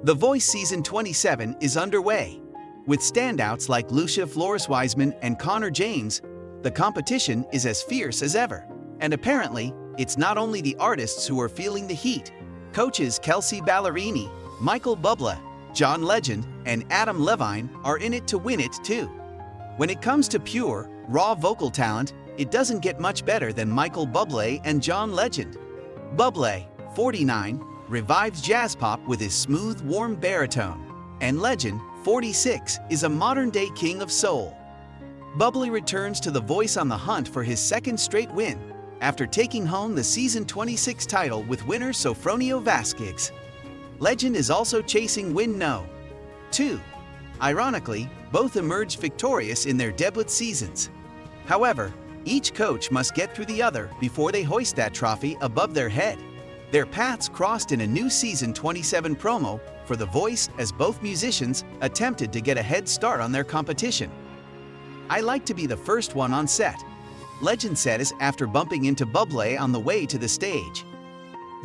The Voice Season 27 is underway. With standouts like Lucia Flores-Wiseman and Connor James, the competition is as fierce as ever. And apparently, it's not only the artists who are feeling the heat. Coaches Kelsey Ballerini, Michael Bublé, John Legend, and Adam Levine are in it to win it too. When it comes to pure, raw vocal talent, it doesn't get much better than Michael Bublé and John Legend. Bublé, 49, revives jazz pop with his smooth, warm baritone, and Legend, 46, is a modern-day king of soul. Bublé returns to The Voice on the hunt for his second straight win, after taking home the Season 26 title with winner Sofronio Vasquez. Legend is also chasing win No. 2. Ironically, both emerged victorious in their debut seasons. However, each coach must get through the other before they hoist that trophy above their head. Their paths crossed in a new Season 27 promo for The Voice as both musicians attempted to get a head start on their competition. "I like to be the first one on set," Legend said as after bumping into Bublé on the way to the stage.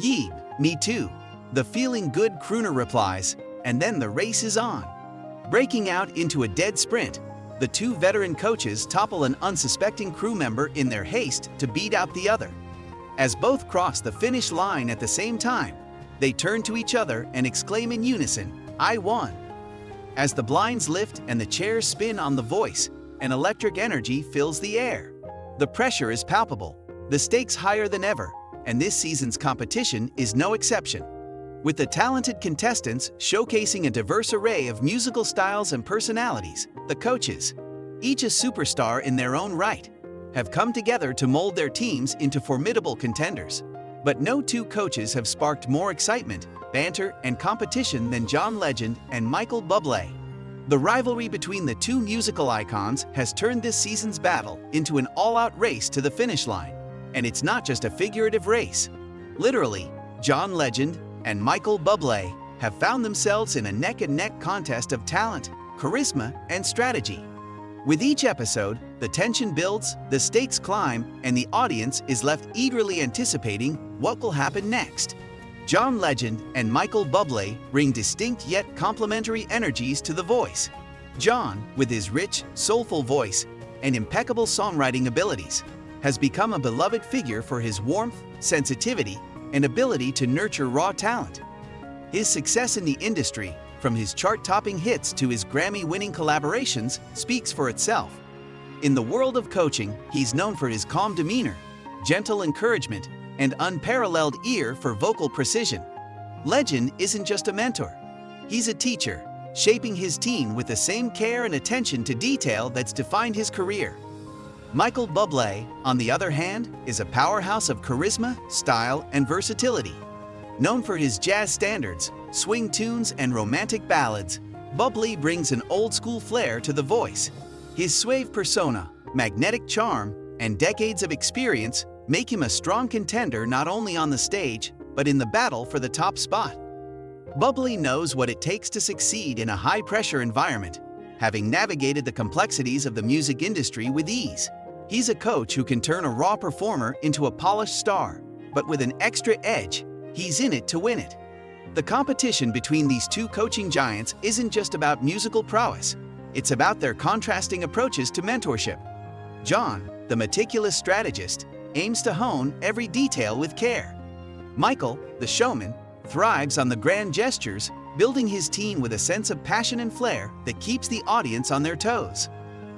"Yeeb, me too," the feeling good crooner replies, and then the race is on. Breaking out into a dead sprint, the two veteran coaches topple an unsuspecting crew member in their haste to beat out the other. As both cross the finish line at the same time, they turn to each other and exclaim in unison, "I won." As the blinds lift and the chairs spin on The Voice, an electric energy fills the air. The pressure is palpable, the stakes higher than ever, and this season's competition is no exception. With the talented contestants showcasing a diverse array of musical styles and personalities, the coaches, each a superstar in their own right, have come together to mold their teams into formidable contenders. But no two coaches have sparked more excitement, banter, and competition than John Legend and Michael Bublé. The rivalry between the two musical icons has turned this season's battle into an all-out race to the finish line. And it's not just a figurative race. Literally, John Legend and Michael Bublé have found themselves in a neck-and-neck contest of talent, charisma, and strategy. With each episode, the tension builds, the stakes climb, and the audience is left eagerly anticipating what will happen next. John Legend and Michael Bublé bring distinct yet complementary energies to The Voice. John, with his rich, soulful voice and impeccable songwriting abilities, has become a beloved figure for his warmth, sensitivity, and ability to nurture raw talent. His success in the industry, from his chart-topping hits to his Grammy-winning collaborations, speaks for itself. In the world of coaching, he's known for his calm demeanor, gentle encouragement, and unparalleled ear for vocal precision. Legend isn't just a mentor. He's a teacher, shaping his team with the same care and attention to detail that's defined his career. Michael Bublé, on the other hand, is a powerhouse of charisma, style, and versatility. Known for his jazz standards, swing tunes, and romantic ballads, Bublé brings an old-school flair to The Voice. His suave persona, magnetic charm, and decades of experience make him a strong contender not only on the stage, but in the battle for the top spot. Bublé knows what it takes to succeed in a high-pressure environment, having navigated the complexities of the music industry with ease. He's a coach who can turn a raw performer into a polished star, but with an extra edge, he's in it to win it. The competition between these two coaching giants isn't just about musical prowess, it's about their contrasting approaches to mentorship. John, the meticulous strategist, aims to hone every detail with care. Michael, the showman, thrives on the grand gestures, building his team with a sense of passion and flair that keeps the audience on their toes.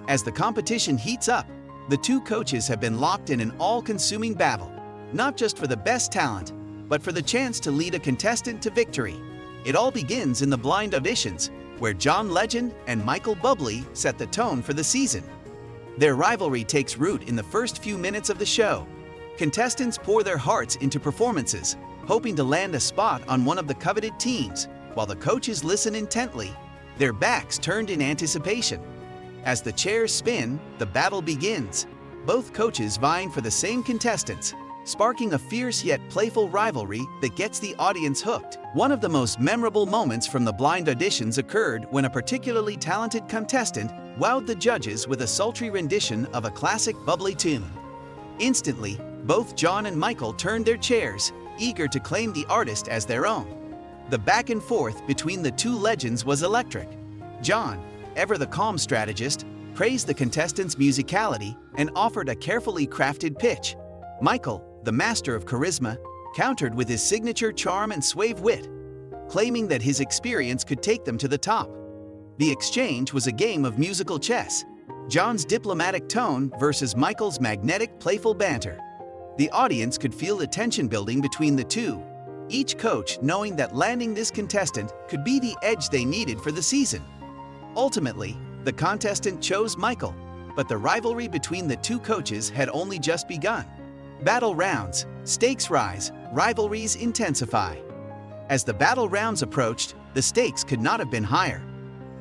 As the competition heats up, the two coaches have been locked in an all-consuming battle, not just for the best talent, but for the chance to lead a contestant to victory. It all begins in the blind auditions, where John Legend and Michael Bublé set the tone for the season. Their rivalry takes root in the first few minutes of the show. Contestants pour their hearts into performances, hoping to land a spot on one of the coveted teams, while the coaches listen intently, their backs turned in anticipation. As the chairs spin, the battle begins, both coaches vying for the same contestants, sparking a fierce yet playful rivalry that gets the audience hooked. One of the most memorable moments from the blind auditions occurred when a particularly talented contestant wowed the judges with a sultry rendition of a classic Bublé tune. Instantly, both John and Michael turned their chairs, eager to claim the artist as their own. The back and forth between the two legends was electric. John, ever the calm strategist, praised the contestants' musicality and offered a carefully crafted pitch. Michael, the master of charisma, countered with his signature charm and suave wit, claiming that his experience could take them to the top. The exchange was a game of musical chess, John's diplomatic tone versus Michael's magnetic, playful banter. The audience could feel the tension building between the two, each coach knowing that landing this contestant could be the edge they needed for the season. Ultimately, the contestant chose Michael, but the rivalry between the two coaches had only just begun. Battle rounds, stakes rise, rivalries intensify. As the battle rounds approached, the stakes could not have been higher.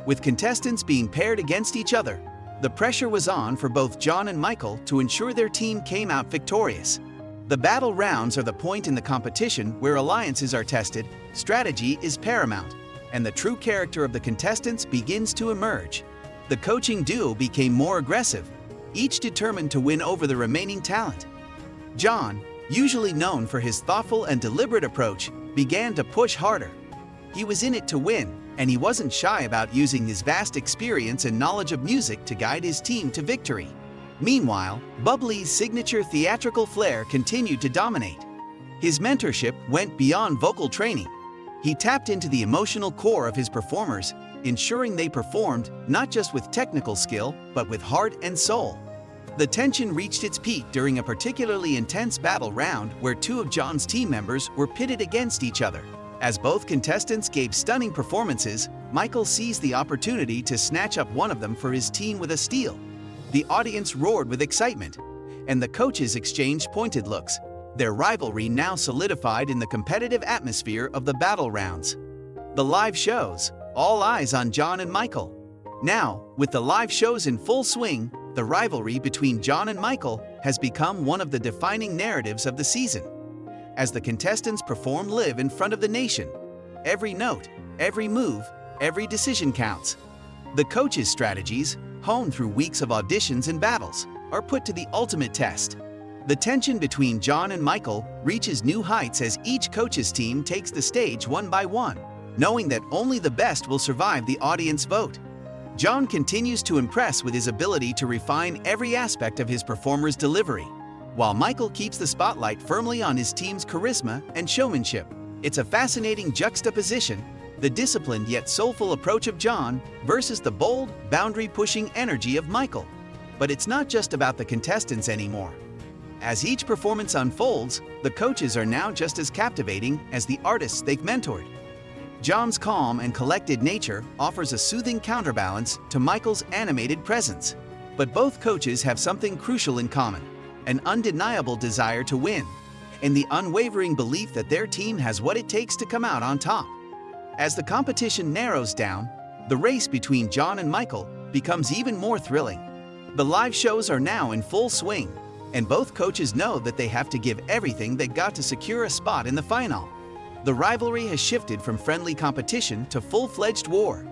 With contestants being paired against each other, the pressure was on for both John and Michael to ensure their team came out victorious. The battle rounds are the point in the competition where alliances are tested, strategy is paramount, and the true character of the contestants begins to emerge. The coaching duo became more aggressive, each determined to win over the remaining talent. John, usually known for his thoughtful and deliberate approach, began to push harder. He was in it to win, and he wasn't shy about using his vast experience and knowledge of music to guide his team to victory. Meanwhile, Bublé's signature theatrical flair continued to dominate. His mentorship went beyond vocal training. He tapped into the emotional core of his performers, ensuring they performed not just with technical skill, but with heart and soul. The tension reached its peak during a particularly intense battle round where two of John's team members were pitted against each other. As both contestants gave stunning performances, Michael seized the opportunity to snatch up one of them for his team with a steal. The audience roared with excitement, and the coaches exchanged pointed looks, their rivalry now solidified in the competitive atmosphere of the battle rounds. The live shows, all eyes on John and Michael. Now, with the live shows in full swing, the rivalry between John and Michael has become one of the defining narratives of the season. As the contestants perform live in front of the nation, every note, every move, every decision counts. The coaches' strategies, honed through weeks of auditions and battles, are put to the ultimate test. The tension between John and Michael reaches new heights as each coach's team takes the stage one by one, knowing that only the best will survive the audience vote. John continues to impress with his ability to refine every aspect of his performer's delivery, while Michael keeps the spotlight firmly on his team's charisma and showmanship. It's a fascinating juxtaposition, the disciplined yet soulful approach of John versus the bold, boundary-pushing energy of Michael. But it's not just about the contestants anymore. As each performance unfolds, the coaches are now just as captivating as the artists they've mentored. John's calm and collected nature offers a soothing counterbalance to Michael's animated presence. But both coaches have something crucial in common: an undeniable desire to win, and the unwavering belief that their team has what it takes to come out on top. As the competition narrows down, the race between John and Michael becomes even more thrilling. The live shows are now in full swing, and both coaches know that they have to give everything they got to secure a spot in the final. The rivalry has shifted from friendly competition to full-fledged war.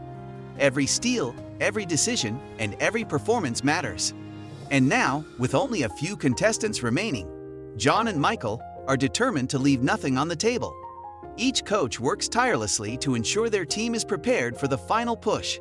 Every steal, every decision, and every performance matters. And now, with only a few contestants remaining, John and Michael are determined to leave nothing on the table. Each coach works tirelessly to ensure their team is prepared for the final push.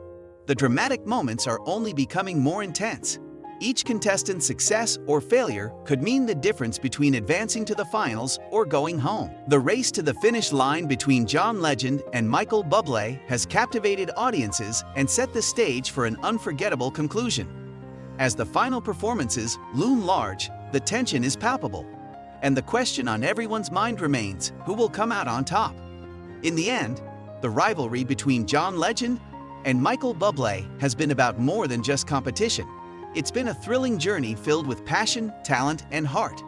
The dramatic moments are only becoming more intense. Each contestant's success or failure could mean the difference between advancing to the finals or going home. The race to the finish line between John Legend and Michael Bublé has captivated audiences and set the stage for an unforgettable conclusion. As the final performances loom large, the tension is palpable, and the question on everyone's mind remains: who will come out on top? In the end, the rivalry between John Legend and Michael Bublé has been about more than just competition. It's been a thrilling journey filled with passion, talent, and heart.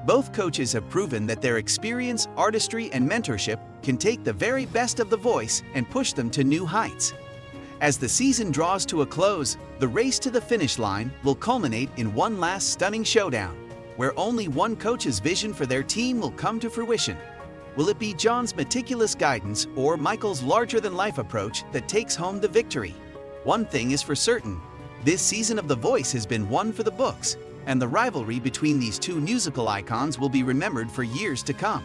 Both coaches have proven that their experience, artistry, and mentorship can take the very best of the voice and push them to new heights. As the season draws to a close, the race to the finish line will culminate in one last stunning showdown, where only one coach's vision for their team will come to fruition. Will it be John's meticulous guidance or Michael's larger-than-life approach that takes home the victory? One thing is for certain: this season of The Voice has been one for the books, and the rivalry between these two musical icons will be remembered for years to come.